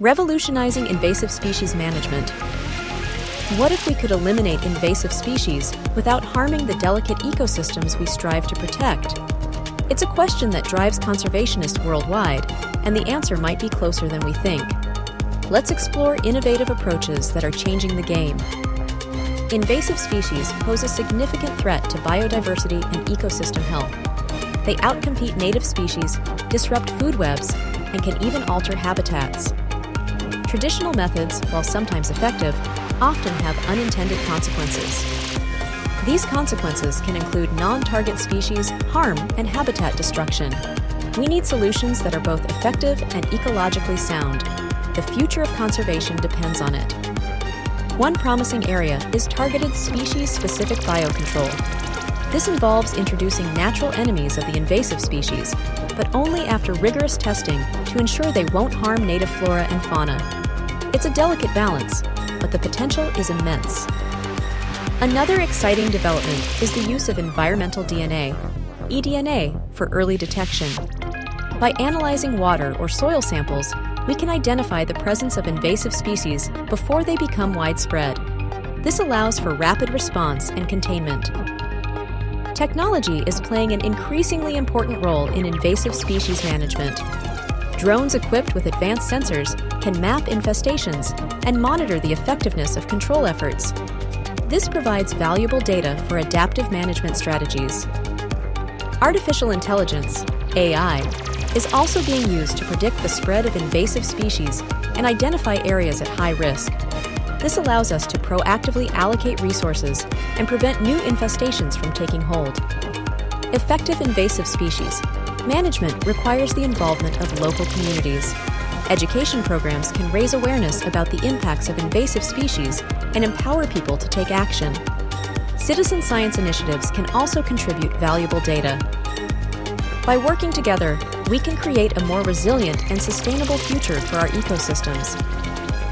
Revolutionizing invasive species management. What if we could eliminate invasive species without harming the delicate ecosystems we strive to protect? It's a question that drives conservationists worldwide, and the answer might be closer than we think. Let's explore innovative approaches that are changing the game. Invasive species pose a significant threat to biodiversity and ecosystem health. They outcompete native species, disrupt food webs, and can even alter habitats. Traditional methods, while sometimes effective, often have unintended consequences. These consequences can include non-target species harm and habitat destruction. We need solutions that are both effective and ecologically sound. The future of conservation depends on it. One promising area is targeted species-specific biocontrol. This involves introducing natural enemies of the invasive species, but only after rigorous testing to ensure they won't harm native flora and fauna. It's a delicate balance, but the potential is immense. Another exciting development is the use of environmental DNA, eDNA for early detection. By analyzing water or soil samples, we can identify the presence of invasive species before they become widespread. This allows for rapid response and containment. Technology is playing an increasingly important role in invasive species management. Drones equipped with advanced sensors can map infestations and monitor the effectiveness of control efforts. This provides valuable data for adaptive management strategies. Artificial intelligence, AI, is also being used to predict the spread of invasive species and identify areas at high risk. This allows us to proactively allocate resources and prevent new infestations from taking hold. Effective invasive species management requires the involvement of local communities. Education programs can raise awareness about the impacts of invasive species and empower people to take action. Citizen science initiatives can also contribute valuable data. By working together, we can create a more resilient and sustainable future for our ecosystems.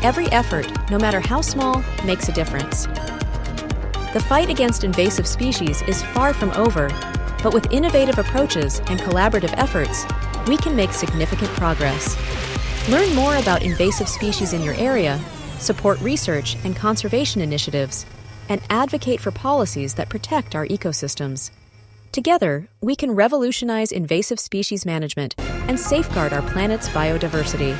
Every effort, no matter how small, makes a difference. The fight against invasive species is far from over, but with innovative approaches and collaborative efforts, we can make significant progress. Learn more about invasive species in your area, support research and conservation initiatives, and advocate for policies that protect our ecosystems. Together, we can revolutionize invasive species management and safeguard our planet's biodiversity.